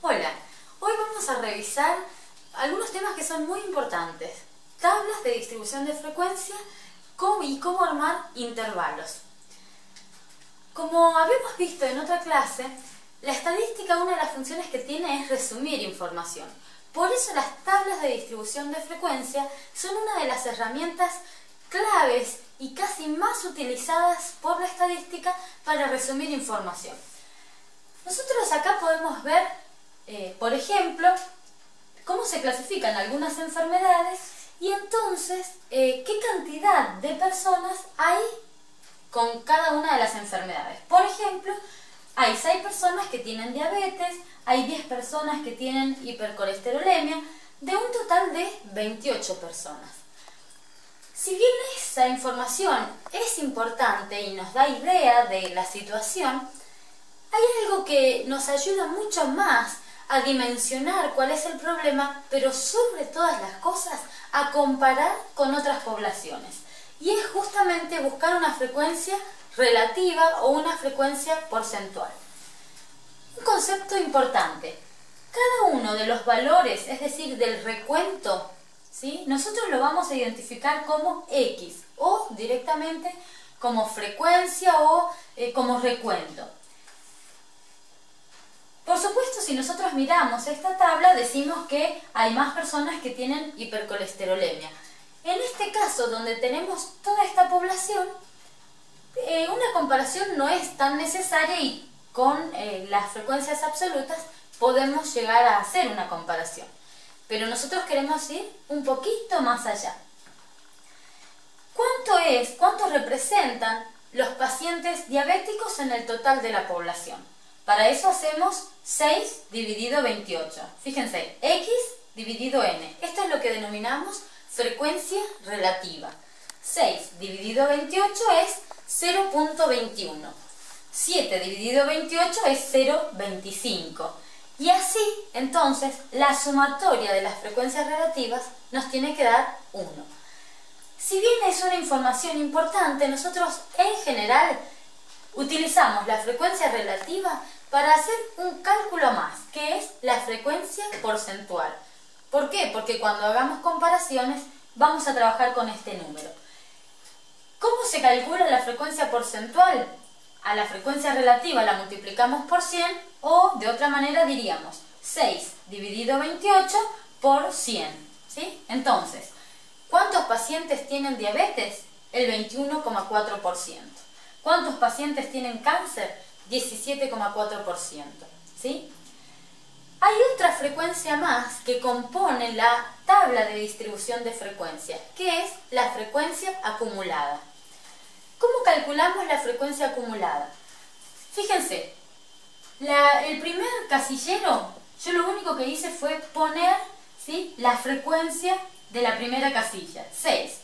Hola, hoy vamos a revisar algunos temas que son muy importantes. Tablas de distribución de frecuencia y cómo armar intervalos. Como habíamos visto en otra clase, la estadística, una de las funciones que tiene es resumir información. Por eso las tablas de distribución de frecuencia son una de las herramientas claves y casi más utilizadas por la estadística para resumir información. Nosotros acá podemos ver, por ejemplo, cómo se clasifican algunas enfermedades y entonces qué cantidad de personas hay con cada una de las enfermedades. Por ejemplo, hay 6 personas que tienen diabetes, hay 10 personas que tienen hipercolesterolemia, de un total de 28 personas. Si bien esa información es importante y nos da idea de la situación, hay algo que nos ayuda mucho más a dimensionar cuál es el problema, pero sobre todas las cosas a comparar con otras poblaciones. Y es justamente buscar una frecuencia relativa o una frecuencia porcentual. Un concepto importante. Cada uno de los valores, es decir, del recuento, ¿sí?, nosotros lo vamos a identificar como X o directamente como frecuencia o como recuento. Por supuesto, si nosotros miramos esta tabla, decimos que hay más personas que tienen hipercolesterolemia. En este caso, donde tenemos toda esta población, una comparación no es tan necesaria y con las frecuencias absolutas podemos llegar a hacer una comparación. Pero nosotros queremos ir un poquito más allá. ¿Cuánto representan los pacientes diabéticos en el total de la población? Para eso hacemos 6 dividido 28. Fíjense, X dividido N. Esto es lo que denominamos frecuencia relativa. 6 dividido 28 es 0.21. 7 dividido 28 es 0.25. Y así, entonces, la sumatoria de las frecuencias relativas nos tiene que dar 1. Si bien es una información importante, nosotros en general utilizamos la frecuencia relativa para hacer un cálculo más, que es la frecuencia porcentual. ¿Por qué? Porque cuando hagamos comparaciones vamos a trabajar con este número. ¿Cómo se calcula la frecuencia porcentual? A la frecuencia relativa la multiplicamos por 100 o de otra manera diríamos 6 dividido 28 por 100. ¿Sí? Entonces, ¿cuántos pacientes tienen diabetes? El 21,4%. ¿Cuántos pacientes tienen cáncer? 17,4%. ¿Sí? Hay otra frecuencia más que compone la tabla de distribución de frecuencia, que es la frecuencia acumulada. ¿Cómo calculamos la frecuencia acumulada? Fíjense, el primer casillero, yo lo único que hice fue poner, ¿sí?, la frecuencia de la primera casilla, 6.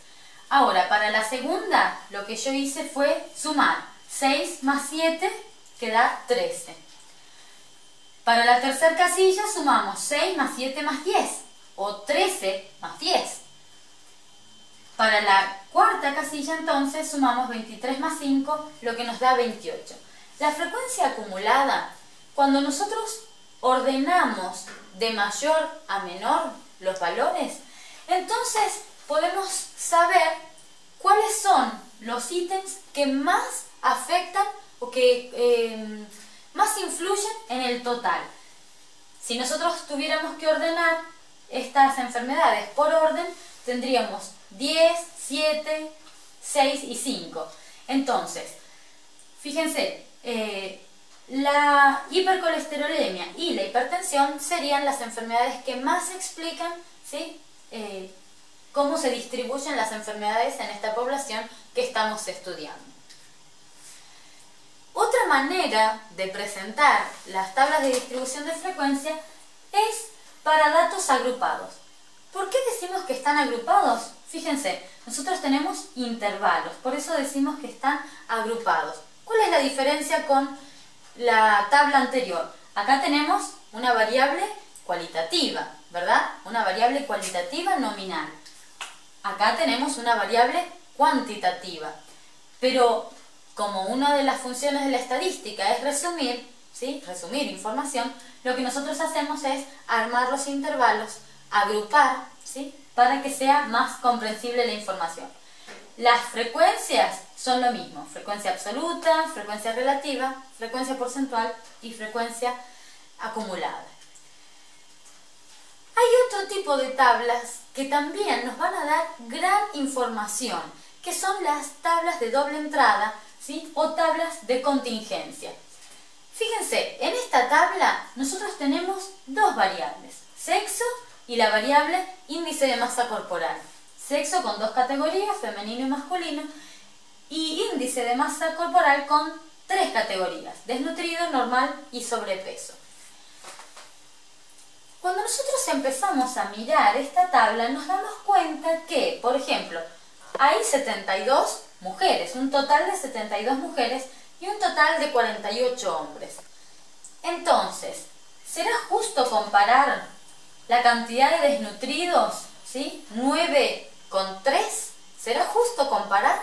Ahora, para la segunda, lo que yo hice fue sumar 6 más 7, que da 13. Para la tercera casilla sumamos 6 más 7 más 10, o 13 más 10. Para la cuarta casilla entonces sumamos 23 más 5, lo que nos da 28. La frecuencia acumulada, cuando nosotros ordenamos de mayor a menor los valores, entonces podemos saber cuáles son los ítems que más afectan o que más influyen en el total. Si nosotros tuviéramos que ordenar estas enfermedades por orden, tendríamos 10, 7, 6 y 5. Entonces, fíjense, la hipercolesterolemia y la hipertensión serían las enfermedades que más explican, ¿sí?, cómo se distribuyen las enfermedades en esta población que estamos estudiando. Otra manera de presentar las tablas de distribución de frecuencia es para datos agrupados. ¿Por qué decimos que están agrupados? Fíjense, nosotros tenemos intervalos, por eso decimos que están agrupados. ¿Cuál es la diferencia con la tabla anterior? Acá tenemos una variable cualitativa, ¿verdad? Una variable cualitativa nominal. Acá tenemos una variable cuantitativa. Pero como una de las funciones de la estadística es resumir, ¿sí? Resumir información, lo que nosotros hacemos es armar los intervalos, agrupar, ¿sí? Para que sea más comprensible la información. Las frecuencias son lo mismo, frecuencia absoluta, frecuencia relativa, frecuencia porcentual y frecuencia acumulada. Hay otro tipo de tablas que también nos van a dar gran información, que son las tablas de doble entrada, ¿sí? O tablas de contingencia. Fíjense, en esta tabla nosotros tenemos dos variables, sexo y la variable índice de masa corporal. Sexo con dos categorías, femenino y masculino, y índice de masa corporal con tres categorías, desnutrido, normal y sobrepeso. Cuando nosotros empezamos a mirar esta tabla nos damos cuenta que, por ejemplo, hay 72 mujeres, un total de 72 mujeres y un total de 48 hombres. Entonces, ¿será justo comparar la cantidad de desnutridos, ¿sí? 9 con 3? ¿Será justo comparar?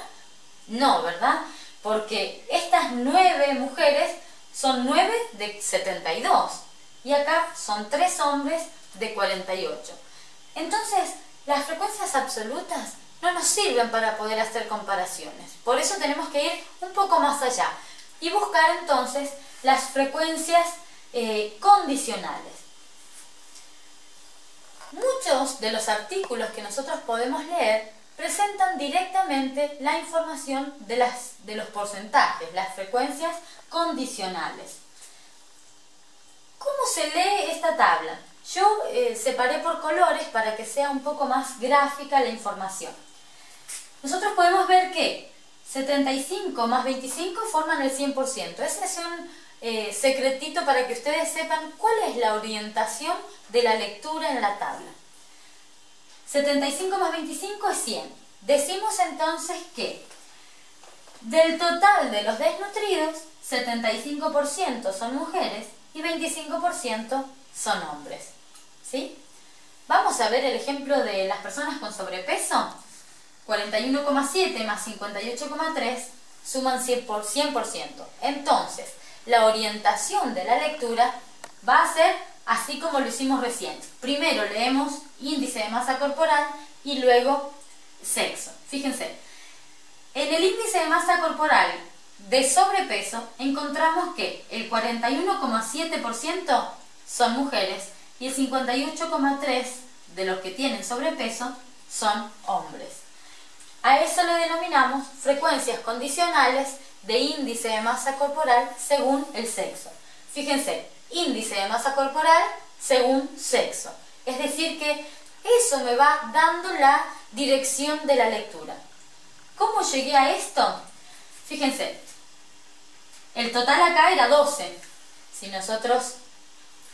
No, ¿verdad? Porque estas 9 mujeres son 9 de 72 y acá son 3 hombres de 48. Entonces, las frecuencias absolutas no nos sirven para poder hacer comparaciones. Por eso tenemos que ir un poco más allá y buscar entonces las frecuencias condicionales. Muchos de los artículos que nosotros podemos leer presentan directamente la información de los porcentajes, las frecuencias condicionales. ¿Cómo se lee esta tabla? Yo separé por colores para que sea un poco más gráfica la información. Nosotros podemos ver que 75 más 25 forman el 100%. Ese es un secretito para que ustedes sepan cuál es la orientación de la lectura en la tabla. 75 más 25 es 100. Decimos entonces que del total de los desnutridos, 75% son mujeres y 25% son hombres. ¿Sí? Vamos a ver el ejemplo de las personas con sobrepeso. 41,7 más 58,3 suman 100%. Entonces, la orientación de la lectura va a ser así como lo hicimos recién. Primero leemos índice de masa corporal y luego sexo. Fíjense, en el índice de masa corporal de sobrepeso encontramos que el 41,7% son mujeres y el 58,3% de los que tienen sobrepeso son hombres. A eso le denominamos frecuencias condicionales de índice de masa corporal según el sexo. Fíjense, índice de masa corporal según sexo. Es decir que eso me va dando la dirección de la lectura. ¿Cómo llegué a esto? Fíjense, el total acá era 12. Si nosotros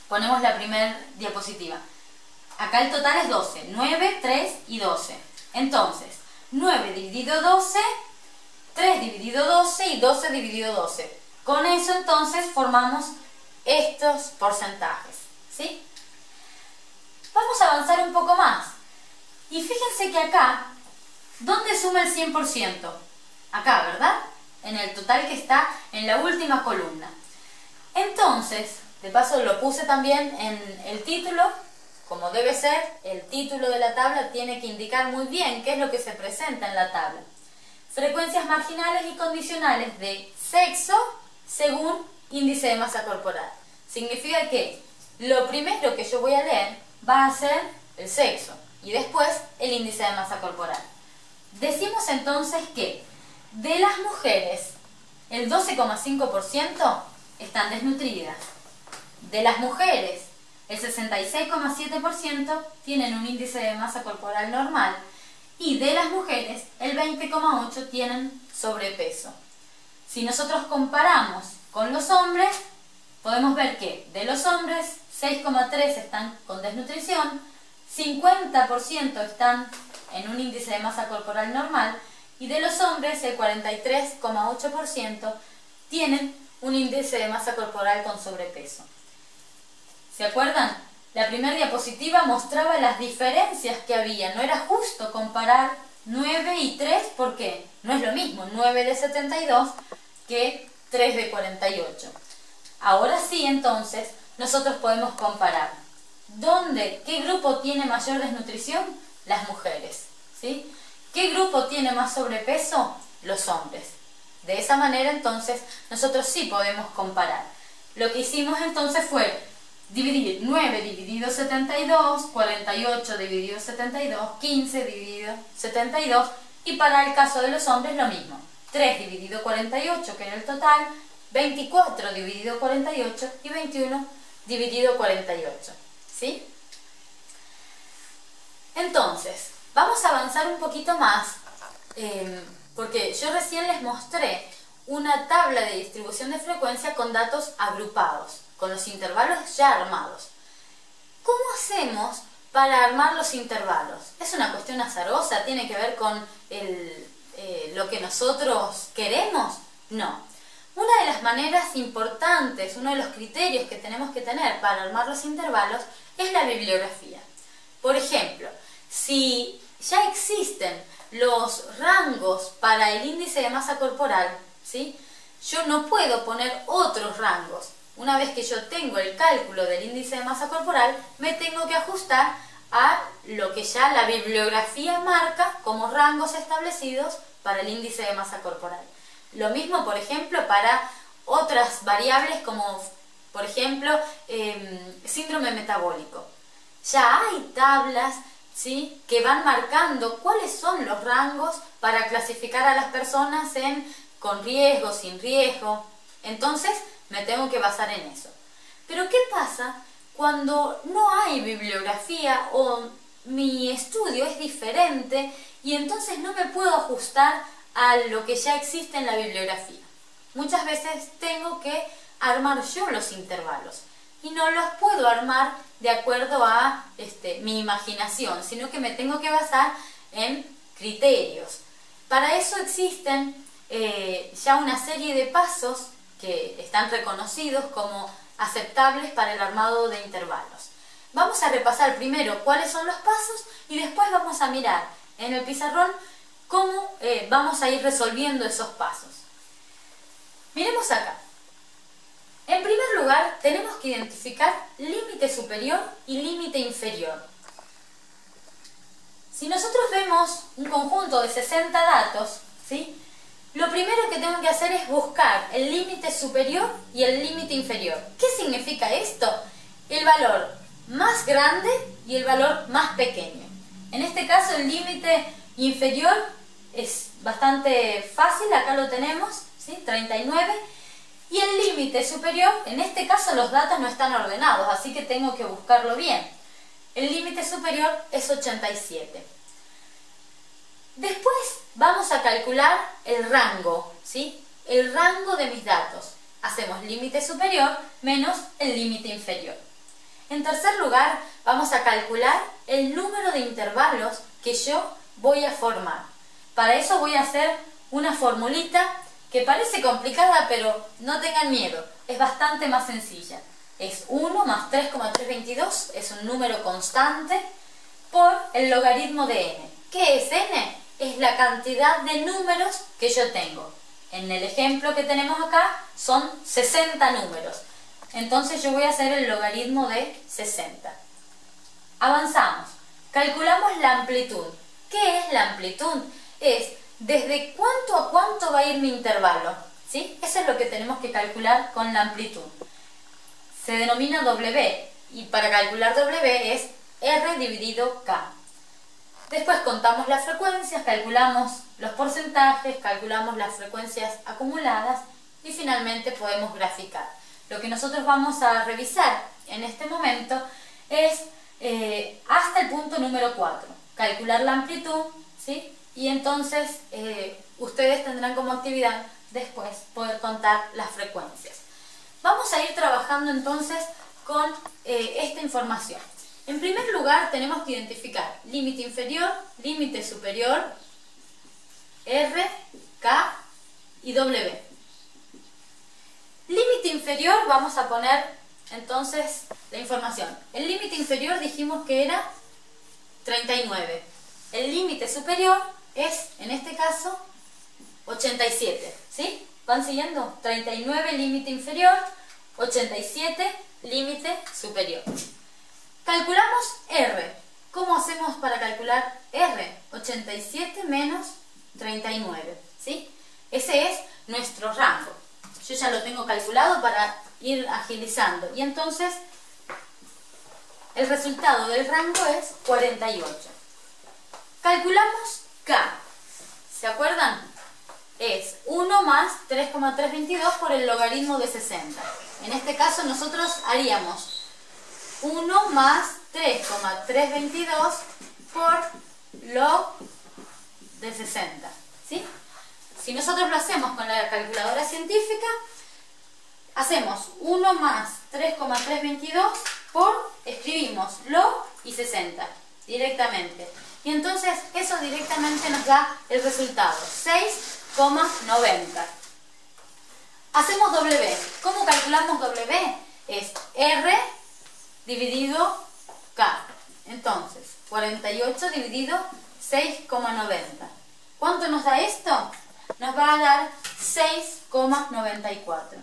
ponemos la primera diapositiva, acá el total es 12, 9, 3 y 12. Entonces, 9 dividido 12, 3 dividido 12 y 12 dividido 12. Con eso entonces formamos estos porcentajes, ¿sí? Vamos a avanzar un poco más. Y fíjense que acá, ¿dónde suma el 100%? Acá, ¿verdad? En el total que está en la última columna. Entonces, de paso lo puse también en el título. Como debe ser, el título de la tabla tiene que indicar muy bien qué es lo que se presenta en la tabla. Frecuencias marginales y condicionales de sexo según índice de masa corporal. Significa que lo primero que yo voy a leer va a ser el sexo y después el índice de masa corporal. Decimos entonces que de las mujeres el 12,5% están desnutridas. De las mujeres el 66,7% tienen un índice de masa corporal normal y de las mujeres el 20,8% tienen sobrepeso. Si nosotros comparamos con los hombres, podemos ver que de los hombres 6,3% están con desnutrición, 50% están en un índice de masa corporal normal y de los hombres el 43,8% tienen un índice de masa corporal con sobrepeso. ¿Se acuerdan? La primera diapositiva mostraba las diferencias que había. No era justo comparar 9 y 3 porque no es lo mismo 9 de 72 que 3 de 48. Ahora sí, entonces, nosotros podemos comparar. ¿Qué grupo tiene mayor desnutrición? Las mujeres, ¿sí? ¿Qué grupo tiene más sobrepeso? Los hombres. De esa manera, entonces, nosotros sí podemos comparar. Lo que hicimos entonces fue dividir 9 dividido 72, 48 dividido 72, 15 dividido 72, y para el caso de los hombres lo mismo. 3 dividido 48, que era el total, 24 dividido 48 y 21 dividido 48. ¿Sí? Entonces, vamos a avanzar un poquito más, porque yo recién les mostré una tabla de distribución de frecuencia con datos agrupados, con los intervalos ya armados. ¿Cómo hacemos para armar los intervalos? ¿Es una cuestión azarosa? ¿Tiene que ver con lo que nosotros queremos? No. Una de las maneras importantes, uno de los criterios que tenemos que tener para armar los intervalos es la bibliografía. Por ejemplo, si ya existen los rangos para el índice de masa corporal, ¿sí? Yo no puedo poner otros rangos. Una vez que yo tengo el cálculo del índice de masa corporal, me tengo que ajustar a lo que ya la bibliografía marca como rangos establecidos para el índice de masa corporal. Lo mismo, por ejemplo, para otras variables como, por ejemplo, síndrome metabólico. Ya hay tablas, ¿sí?, que van marcando cuáles son los rangos para clasificar a las personas con riesgo, sin riesgo. Entonces, me tengo que basar en eso. Pero ¿qué pasa cuando no hay bibliografía o mi estudio es diferente y entonces no me puedo ajustar a lo que ya existe en la bibliografía? Muchas veces tengo que armar yo los intervalos y no los puedo armar de acuerdo a mi imaginación, sino que me tengo que basar en criterios. Para eso existen ya una serie de pasos que están reconocidos como aceptables para el armado de intervalos. Vamos a repasar primero cuáles son los pasos y después vamos a mirar en el pizarrón cómo vamos a ir resolviendo esos pasos. Miremos acá. En primer lugar, tenemos que identificar límite superior y límite inferior. Si nosotros vemos un conjunto de 60 datos, ¿sí?, lo primero que tengo que hacer es buscar el límite superior y el límite inferior. ¿Qué significa esto? El valor más grande y el valor más pequeño. En este caso, el límite inferior es bastante fácil, acá lo tenemos, ¿sí?, 39. Y el límite superior, en este caso los datos no están ordenados, así que tengo que buscarlo bien. El límite superior es 87. Después vamos a calcular el rango, ¿sí?, el rango de mis datos. Hacemos límite superior menos el límite inferior. En tercer lugar, vamos a calcular el número de intervalos que yo voy a formar. Para eso voy a hacer una formulita que parece complicada, pero no tengan miedo, es bastante más sencilla. Es 1 más 3,322, es un número constante, por el logaritmo de n. ¿Qué es n? Es la cantidad de números que yo tengo. En el ejemplo que tenemos acá son 60 números. Entonces yo voy a hacer el logaritmo de 60. Avanzamos. Calculamos la amplitud. ¿Qué es la amplitud? Es desde cuánto a cuánto va a ir mi intervalo, ¿sí? Eso es lo que tenemos que calcular con la amplitud. Se denomina W y para calcular W es R dividido K. Después contamos las frecuencias, calculamos los porcentajes, calculamos las frecuencias acumuladas y finalmente podemos graficar. Lo que nosotros vamos a revisar en este momento es hasta el punto número 4, calcular la amplitud, ¿sí? Y entonces ustedes tendrán como actividad después poder contar las frecuencias. Vamos a ir trabajando entonces con esta información. En primer lugar tenemos que identificar límite inferior, límite superior, R, K y W. Límite inferior, vamos a poner entonces la información. El límite inferior dijimos que era 39. El límite superior es, en este caso, 87. ¿Sí? ¿Van siguiendo? 39 límite inferior, 87, límite superior. Calculamos R. ¿Cómo hacemos para calcular R? 87 menos 39, ¿sí? Ese es nuestro rango. Yo ya lo tengo calculado para ir agilizando. Y entonces, el resultado del rango es 48. Calculamos K. ¿Se acuerdan? Es 1 más 3,322 por el logaritmo de 60. En este caso nosotros haríamos 1 más 3,322 por log de 60. ¿Sí? Si nosotros lo hacemos con la calculadora científica, hacemos 1 más 3,322 por, escribimos log y 60 directamente. Y entonces eso directamente nos da el resultado, 6,90. Hacemos W. ¿Cómo calculamos W? Es R dividido K. Entonces, 48 dividido 6,90. ¿Cuánto nos da esto? Nos va a dar 6,94.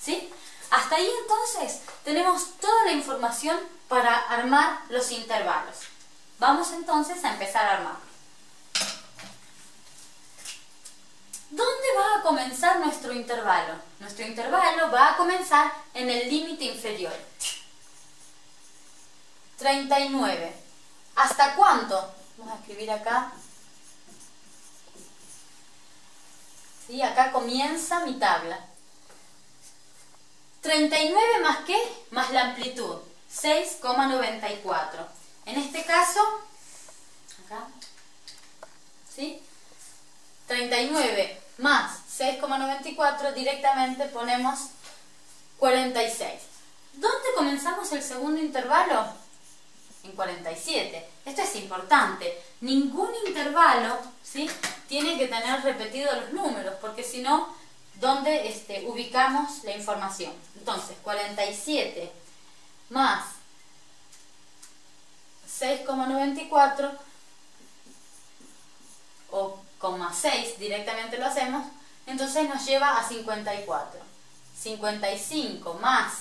¿Sí? Hasta ahí entonces tenemos toda la información para armar los intervalos. Vamos entonces a empezar a armar. ¿Dónde va a comenzar nuestro intervalo? Nuestro intervalo va a comenzar en el límite inferior. 39. ¿Hasta cuánto? Vamos a escribir acá. ¿Sí? Acá comienza mi tabla. 39 más ¿qué? Más la amplitud. 6,94. En este caso, acá, ¿sí? 39 más 6,94, directamente ponemos 46. ¿Dónde comenzamos el segundo intervalo? En 47. Esto es importante. Ningún intervalo, ¿sí?, tiene que tener repetidos los números, porque si no, ¿dónde ubicamos la información? Entonces, 47 más 6,94 o coma 6 directamente lo hacemos, entonces nos lleva a 54. 55 más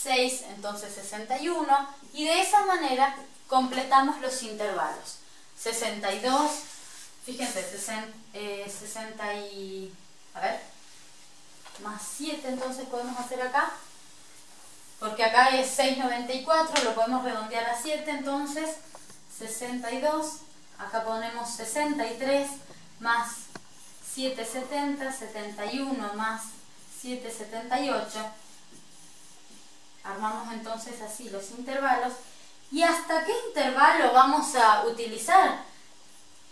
6, entonces 61, y de esa manera completamos los intervalos. 62, fíjense, 60 y... a ver, más 7 entonces podemos hacer acá, porque acá es 6,94, lo podemos redondear a 7, entonces 62, acá ponemos 63 más 7,70, 71 más 7,78, armamos entonces así los intervalos. ¿Y hasta qué intervalo vamos a utilizar?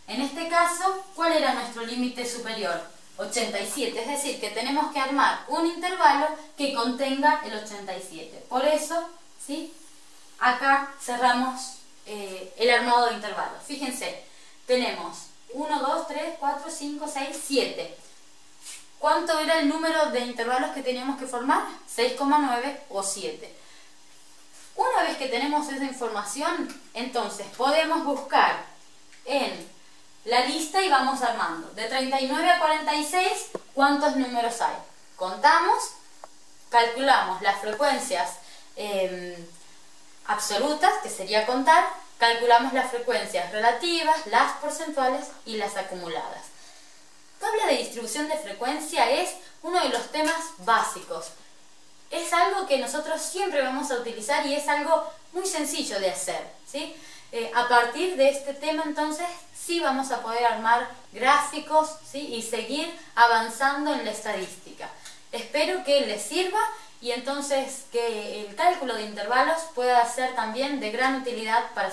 En este caso, ¿cuál era nuestro límite superior? 87, es decir, que tenemos que armar un intervalo que contenga el 87. Por eso, ¿sí?, acá cerramos el armado de intervalos. Fíjense, tenemos 1, 2, 3, 4, 5, 6, 7. ¿Cuánto era el número de intervalos que teníamos que formar? 6,9 o 7. Una vez que tenemos esa información, entonces podemos buscar en la lista y vamos armando. De 39 a 46, ¿cuántos números hay? Contamos, calculamos las frecuencias absolutas, que sería contar, calculamos las frecuencias relativas, las porcentuales y las acumuladas. Tabla de distribución de frecuencia es uno de los temas básicos. Es algo que nosotros siempre vamos a utilizar y es algo muy sencillo de hacer, ¿sí? A partir de este tema, entonces, sí vamos a poder armar gráficos, ¿sí?, y seguir avanzando en la estadística. Espero que les sirva y entonces que el cálculo de intervalos pueda ser también de gran utilidad para su